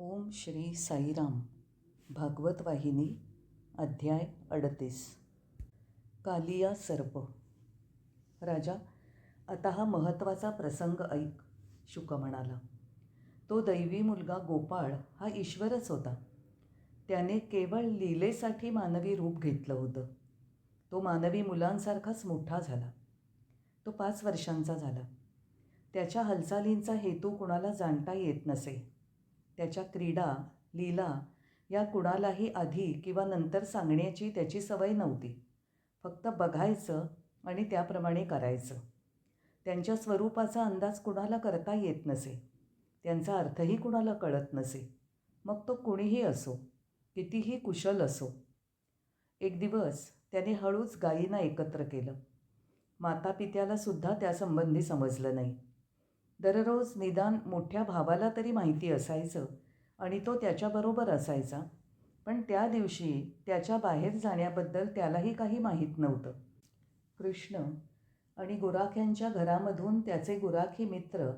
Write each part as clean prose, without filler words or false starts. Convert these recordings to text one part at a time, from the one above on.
ओम श्री साईराम. भागवत वाहिनी अध्याय 38. कालिया सर्प. राजा, आता हा महत्त्वाचा प्रसंग ऐक, शुक म्हणाला. तो दैवी मुलगा गोपाळ हा ईश्वरच होता. त्याने केवळ लीलेसाठी मानवी रूप घेतलं होतं. तो मानवी मुलांसारखाच मोठा झाला. तो 5 वर्षांचा झाला. त्याच्या हालचालींचा हेतू कुणाला जाणता येत नसे. त्याच्या क्रीडा, लीला या कुणालाही आधी किंवा नंतर सांगण्याची त्याची सवय नव्हती. फक्त बघायचं आणि त्याप्रमाणे करायचं. त्यांच्या स्वरूपाचा अंदाज कुणाला करता येत नसे. त्यांचा अर्थही कुणाला कळत नसे. मग तो कुणीही असो, कितीही कुशल असो. एक दिवस त्याने हळूच गायींना एकत्र केलं. मातापित्याला सुद्धा त्यासंबंधी समजलं नाही. दररोज निदान मोठ्या भावाला तरी माहिती असायचं आणि तो त्याच्याबरोबर असायचा. पण त्या दिवशी त्याच्या बाहेर जाण्याबद्दल त्यालाही काही माहीत नव्हतं. कृष्ण आणि गुराख्यांच्या घरामधून त्याचे गुराखी मित्र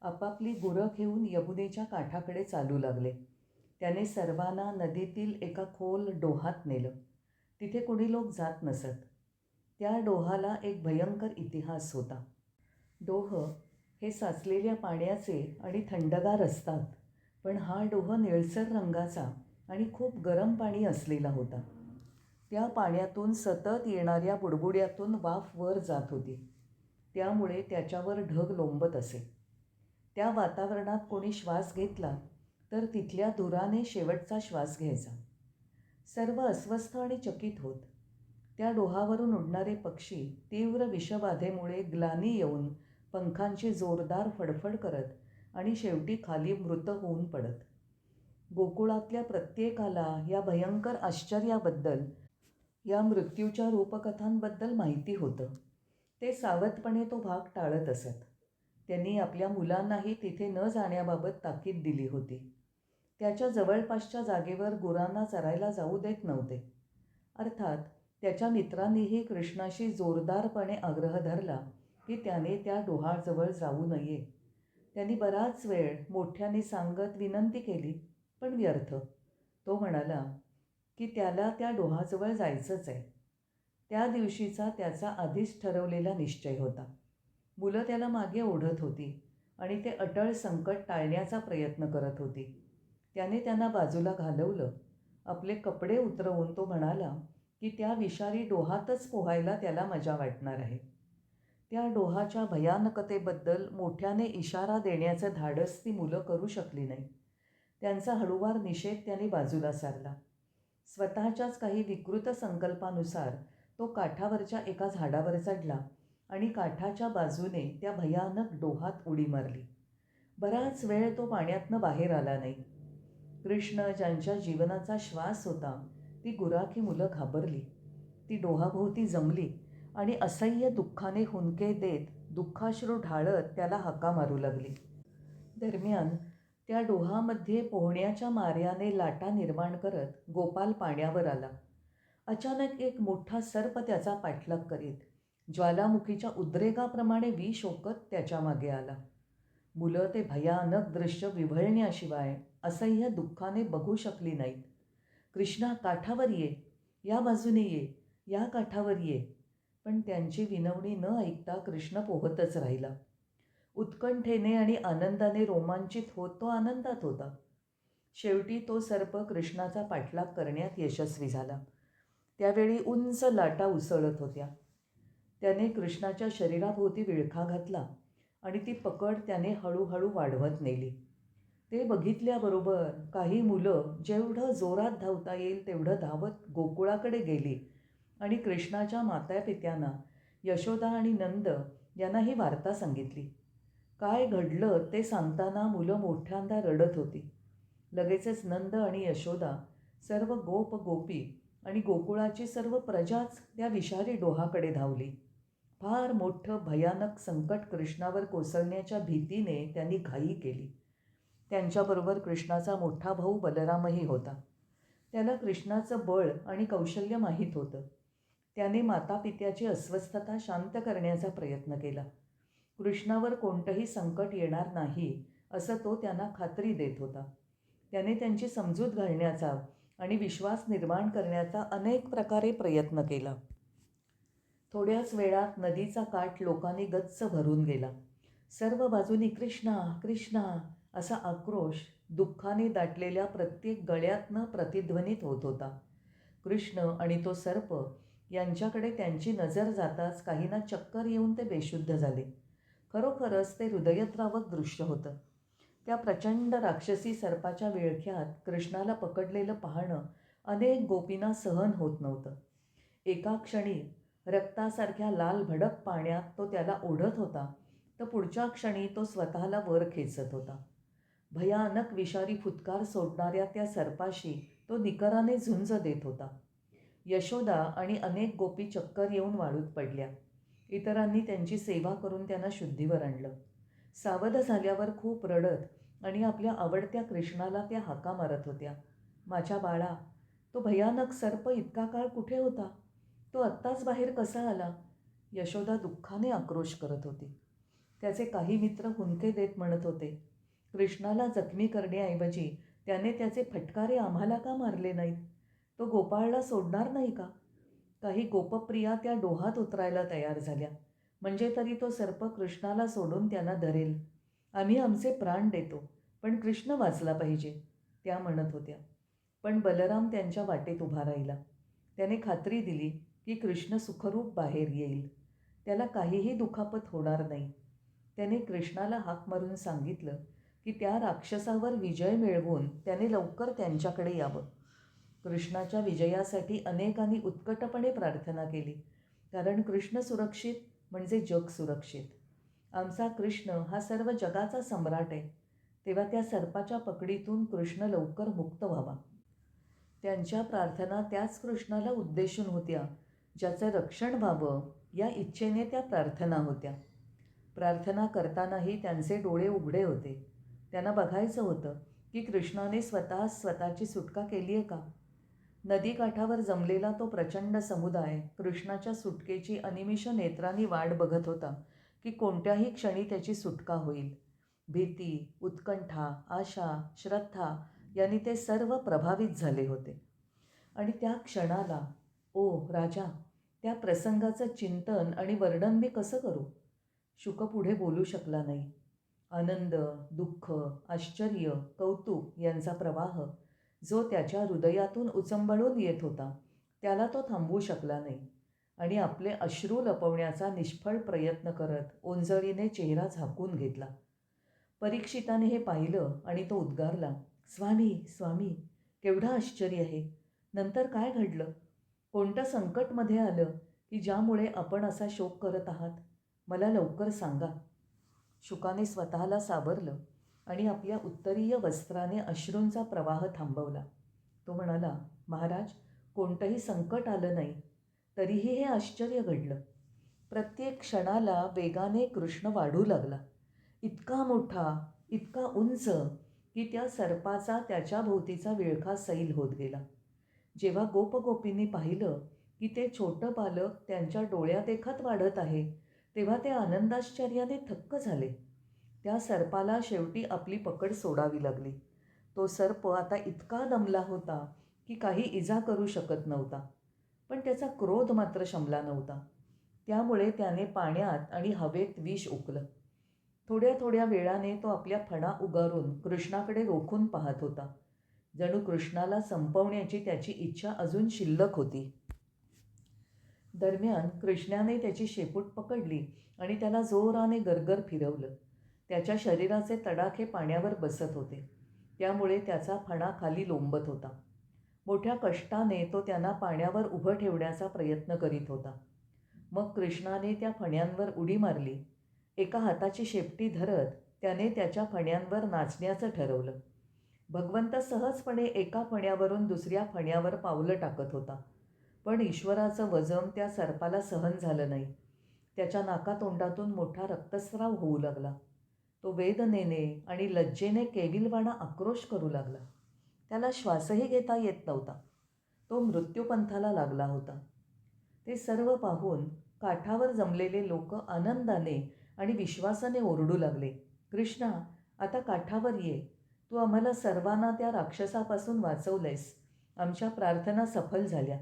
आपापली गुरं घेऊन यमुनेच्या काठाकडे चालू लागले. त्याने सर्वांना नदीतील एका खोल डोहात नेलं. तिथे कुणी लोक जात नसत. त्या डोहाला एक भयंकर इतिहास होता. डोह हे साचलेल्या पाण्याचे आणि थंडगार असतात, पण हा डोह निळसर रंगाचा आणि खूप गरम पाणी असलेला होता. त्या पाण्यातून सतत येणाऱ्या बुडबुड्यातून वाफ वर जात होती. त्यामुळे त्याच्यावर ढग लोंबत असे. त्या वातावरणात कोणी श्वास घेतला तर तिथल्या धुराने शेवटचा श्वास घ्यायचा. सर्व अस्वस्थ आणि चकित होत. त्या डोहावरून उडणारे पक्षी तीव्र विषबाधेमुळे ग्लानी येऊन पंखांची जोरदार फडफड करत आणि शेवटी खाली मृत होऊन पडत. गोकुळातल्या प्रत्येकाला या भयंकर आश्चर्याबद्दल, या मृत्यूच्या रूपकथांबद्दल माहिती होतं. ते सावधपणे तो भाग टाळत असत. त्यांनी आपल्या मुलांनाही तिथे न जाण्याबाबत ताकीद दिली होती. त्याच्या जवळपासच्या जागेवर गुरांना चरायला जाऊ देत नव्हते. अर्थात त्याच्या मित्रांनीही कृष्णाशी जोरदारपणे आग्रह धरला की त्याने त्या डोहाजवळ जाऊ नये. त्यांनी बराच वेळ मोठ्याने सांगत विनंती केली, पण व्यर्थ. तो म्हणाला की त्याला त्या डोहाजवळ जायचंच आहे. त्या दिवशीचा त्याचा आधीच ठरवलेला निश्चय होता. मुलं त्याला मागे ओढत होती आणि ते अटळ संकट टाळण्याचा प्रयत्न करत होती. त्याने त्यांना बाजूला घालवलं. आपले कपडे उतरवून तो म्हणाला की त्या विषारी डोहातच पोहायला त्याला मजा वाटणार आहे. त्या डोहाच्या भयानकतेबद्दल मोठ्याने इशारा देण्याचं धाडस ती मुलं करू शकली नाही. त्यांचा हळूवार निषेध त्याने बाजूला सारला. स्वतःच्याच काही विकृत संकल्पानुसार तो काठावरच्या एका झाडावर चढला आणि काठाच्या बाजूने त्या भयानक डोहात उडी मारली. बराच वेळ तो पाण्यातनं बाहेर आला नाही. कृष्ण, ज्यांच्या जीवनाचा श्वास होता, ती गुराखी मुलं घाबरली. ती डोहाभोवती जमली आणि असह्य दुःखाने हुंदके देत, दुःखाश्रू ढाळत त्याला हाका मारू लागली. दरम्यान त्या डोहामध्ये पोहण्याच्या मार्याने लाटा निर्माण करत गोपाल पाण्यावर आला. अचानक एक मोठा सर्प त्याचा पाठलाग करीत ज्वालामुखीच्या उद्रेकाप्रमाणे विष ओकत त्याच्या मागे आला. मुलं ते भयानक दृश्य विव्हळण्याशिवाय असह्य दुःखाने बघू शकली नाहीत. कृष्णा, काठावर ये, या बाजूने ये, या काठावर ये. पण त्यांची विनवणी न ऐकता कृष्ण पोहतच राहिला. उत्कंठेने आणि आनंदाने रोमांचित होत तो आनंदात होता. शेवटी तो सर्प कृष्णाचा पाठलाग करण्यात यशस्वी झाला. त्यावेळी उंच लाटा उसळत होत्या. त्याने कृष्णाच्या शरीराभोवती विळखा घातला आणि ती पकड त्याने हळूहळू वाढवत नेली. ते बघितल्याबरोबर काही मुलं जेवढं जोरात धावता येईल तेवढं धावत गोकुळाकडे गेली आणि कृष्णाच्या मातापित्यांना, यशोदा आणि नंद यांना ही वार्ता सांगितली. काय घडलं ते सांगताना मुलं मोठ्यांदा रडत होती. लगेचच नंद आणि यशोदा, सर्व गोप गोपी आणि गोकुळाची सर्व प्रजाच त्या विषारी डोहाकडे धावली. फार मोठं भयानक संकट कृष्णावर कोसळण्याच्या भीतीने त्यांनी घाई केली. त्यांच्याबरोबर कृष्णाचा मोठा भाऊ बलरामही होता. त्याला कृष्णाचं बळ आणि कौशल्य माहीत होतं. त्याने मातापित्याची अस्वस्थता शांत करण्याचा प्रयत्न केला. कृष्णावर कोणतंही संकट येणार नाही असं तो त्यांना खात्री देत होता. त्याने त्यांची समजूत घालण्याचा आणि विश्वास निर्माण करण्याचा अनेक प्रकारे प्रयत्न केला. थोड्याच वेळात नदीचा काठ लोकांनी गच्च भरून गेला. सर्व बाजूनी कृष्णा कृष्णा असा आक्रोश दुःखाने दाटलेल्या प्रत्येक गळ्यातनं प्रतिध्वनित होत होता. कृष्ण आणि तो सर्प यांच्याकडे त्यांची नजर जाताच काहींना चक्कर येऊन ते बेशुद्ध झाले. खरोखरच ते हृदयद्रावक दृश्य होतं. त्या प्रचंड राक्षसी सर्पाच्या विळख्यात कृष्णाला पकडलेलं पाहणं अनेक गोपींना सहन होत नव्हतं. एका क्षणी रक्तासारख्या लाल भडक पाण्यात तो त्याला ओढत होता, तर पुढच्या क्षणी तो स्वतःला वर खेचत होता. भयानक विषारी फुटकार सोडणाऱ्या त्या सर्पाशी तो निकराने झुंज देत होता. यशोदा आणि अनेक गोपी चक्कर येऊन वाळूत पडल्या. इतरांनी त्यांची सेवा करून त्यांना शुद्धीवर आणलं. सावध झाल्यावर खूप रडत आणि आपल्या आवडत्या कृष्णाला त्या हाका मारत होत्या. माझ्या बाळा, तो भयानक सर्प इतका काळ कुठे होता? तो आत्ताच बाहेर कसा आला? यशोदा दुःखाने आक्रोश करत होती. त्याचे काही मित्र हुंदके देत म्हणत होते, कृष्णाला जखमी करण्याऐवजी त्याने त्याचे फटकारे आम्हाला का मारले नाहीत? तो गोपाळला सोडणार नाही का? काही गोपप्रिया त्या डोहात उतरायला तयार झाल्या. म्हणजे तरी तो सर्प कृष्णाला सोडून त्यांना धरेल. आम्ही आमचे प्राण देतो, पण कृष्ण वाचला पाहिजे, त्या म्हणत होत्या. पण बलराम त्यांच्या वाटेत उभा राहिला. त्याने खात्री दिली की कृष्ण सुखरूप बाहेर येईल. त्याला काहीही दुखापत होणार नाही. त्याने कृष्णाला हाक मारून सांगितलं की त्या राक्षसावर विजय मिळवून त्याने लवकर त्यांच्याकडे यावं. कृष्णाच्या विजयासाठी अनेकांनी उत्कटपणे प्रार्थना केली, कारण कृष्ण सुरक्षित म्हणजे जग सुरक्षित. आमचा कृष्ण हा सर्व जगाचा सम्राट आहे. तेव्हा त्या सर्पाच्या पकडीतून कृष्ण लवकर मुक्त व्हावा. त्यांच्या प्रार्थना त्याच कृष्णाला उद्देशून होत्या, ज्याचं रक्षण व्हावं या इच्छेने त्या प्रार्थना होत्या. प्रार्थना करतानाही त्यांचे डोळे उघडे होते. त्यांना बघायचं होतं की कृष्णाने स्वतःची सुटका केली आहे का. नदीकाठावर जमलेला तो प्रचंड समुदाय कृष्णाच्या सुटकेची अनिमिष नेत्रांनी वाट बघत होता की कोणत्याही क्षणी त्याची सुटका होईल. भीती, उत्कंठा, आशा, श्रद्धा यांनी ते सर्व प्रभावित झाले होते. आणि त्या क्षणाला, ओ राजा, त्या प्रसंगाचं चिंतन आणि वर्णन मी कसं करू? शुक पुढे बोलू शकला नाही. आनंद, दुःख, आश्चर्य, कौतुक यांचा प्रवाह जो त्याच्या हृदयातून उचंबळून येत होता, त्याला तो थांबवू शकला नाही आणि आपले अश्रू लपवण्याचा निष्फळ प्रयत्न करत ओंजळीने चेहरा झाकून घेतला. परीक्षिताने हे पाहिलं आणि तो उद्गारला, स्वामी स्वामी, केवढं आश्चर्य आहे. नंतर काय घडलं? कोणतं संकट मध्ये आलं की ज्यामुळे आपण असा शोक करत आहात? मला लवकर सांगा. शुकाने स्वतःला सावरलं आणि आपल्या उत्तरीय वस्त्राने अश्रूंचा प्रवाह थांबवला. तो म्हणाला, महाराज, कोणतंही संकट आलं नाही, तरीही हे आश्चर्य घडलं. प्रत्येक क्षणाला वेगाने कृष्ण वाढू लागला. इतका मोठा, इतका उंच की त्या सर्पाचा त्याच्या भोवतीचा विळखा सैल होत गेला. जेव्हा गोपगोपींनी पाहिलं की ते छोटं बालक त्यांच्या डोळ्यादेखत वाढत आहे, तेव्हा ते आनंदाश्चर्याने थक्क झाले. त्या सर्पाला शेवटी आपली पकड सोडावी लागली. तो सर्प आता इतका दमला होता की काही इजा करू शकत नव्हता, पण त्याचा क्रोध मात्र शमला नव्हता. त्यामुळे त्याने पाण्यात आणि हवेत विष उकलं. थोड्या थोड्या वेळाने तो आपल्या फणा उगारून कृष्णाकडे रोखून पाहत होता. जणू कृष्णाला संपवण्याची त्याची इच्छा अजून शिल्लक होती. दरम्यान कृष्णाने त्याची शेपूट पकडली आणि त्याला जोराने गरगर फिरवलं. त्याच्या शरीराचे तडाखे पाण्यावर बसत होते, त्यामुळे त्याचा फणा खाली लोंबत होता. मोठ्या कष्टाने तो त्यांना पाण्यावर उभं ठेवण्याचा प्रयत्न करीत होता. मग कृष्णाने त्या फण्यांवर उडी मारली. एका हाताची शेपटी धरत त्याने त्याच्या फण्यांवर नाचण्याचं ठरवलं. भगवंत सहजपणे एका फण्यावरून दुसऱ्या फण्यावर पावलं टाकत होता, पण ईश्वराचं वजन त्या सर्पाला सहन झालं नाही. त्याच्या नाकातोंडातून मोठा रक्तस्राव होऊ लागला. तो वेदनेने आणि लज्जेने केविलवाणा आक्रोश करू लागला. त्याला श्वासही घेता येत नव्हता. तो मृत्यूपंथाला लागला होता. ते सर्व पाहून काठावर जमलेले लोक आनंदाने आणि विश्वासाने ओरडू लागले, कृष्णा, आता काठावर ये. तू आम्हाला सर्वांना त्या राक्षसापासून वाचवलंयस. आमच्या प्रार्थना सफल झाल्या.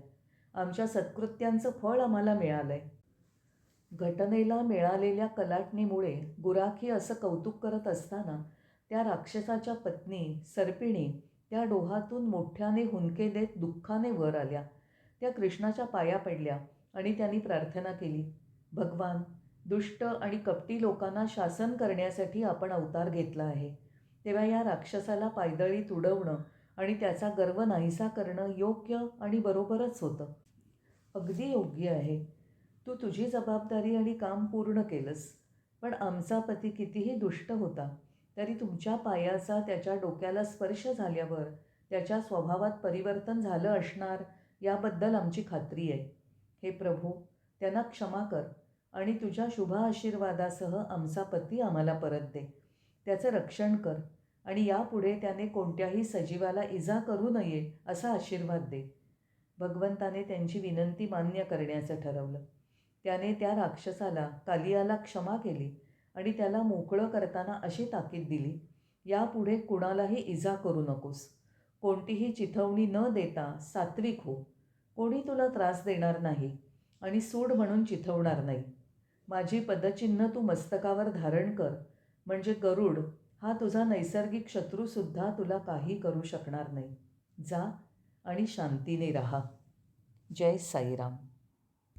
आमच्या सत्कृत्यांचं फळ आम्हाला मिळालंय. घटनेला मिळालेल्या कलाटणीमुळे गुराखी असं कौतुक करत असताना त्या राक्षसाच्या पत्नी सर्पिणी त्या डोहातून मोठ्याने हुंदके देत दुःखाने वर आल्या. त्या कृष्णाच्या पाया पडल्या आणि त्यांनी प्रार्थना केली, भगवान, दुष्ट आणि कपटी लोकांना शासन करण्यासाठी आपण अवतार घेतला आहे. तेव्हा या राक्षसाला पायदळी तुडवणं आणि त्याचा गर्व नाहीसा करणं योग्य आणि बरोबरच होतं. अगदी योग्य आहे. तू तुझी जबाबदारी आणि काम पूर्ण केलंस. पण आमचा पती कितीही दुष्ट होता, तरी तुमच्या पायाचा त्याच्या डोक्याला स्पर्श झाल्यावर त्याच्या स्वभावात परिवर्तन झालं असणार याबद्दल आमची खात्री आहे. हे प्रभू, त्यांना क्षमा कर आणि तुझ्या शुभ आशीर्वादासह आमचा पती आम्हाला परत दे. त्याचं रक्षण कर आणि यापुढे त्याने कोणत्याही सजीवाला इजा करू नये असा आशीर्वाद दे. भगवंताने त्यांची विनंती मान्य करण्याचं ठरवलं. त्याने त्या राक्षसाला कालियाला क्षमा केली आणि त्याला मोकळं करताना अशी ताकीद दिली, यापुढे कुणालाही इजा करू नकोस. कोणतीही चिथवणी न देता सात्विक हो. कोणी तुला त्रास देणार नाही आणि सूड म्हणून चिथवणार नाही. माझी पदचिन्ह तू मस्तकावर धारण कर, म्हणजे गरुड हा तुझा नैसर्गिक शत्रूसुद्धा तुला काही करू शकणार नाही. जा आणि शांतीने राहा. जय साईराम.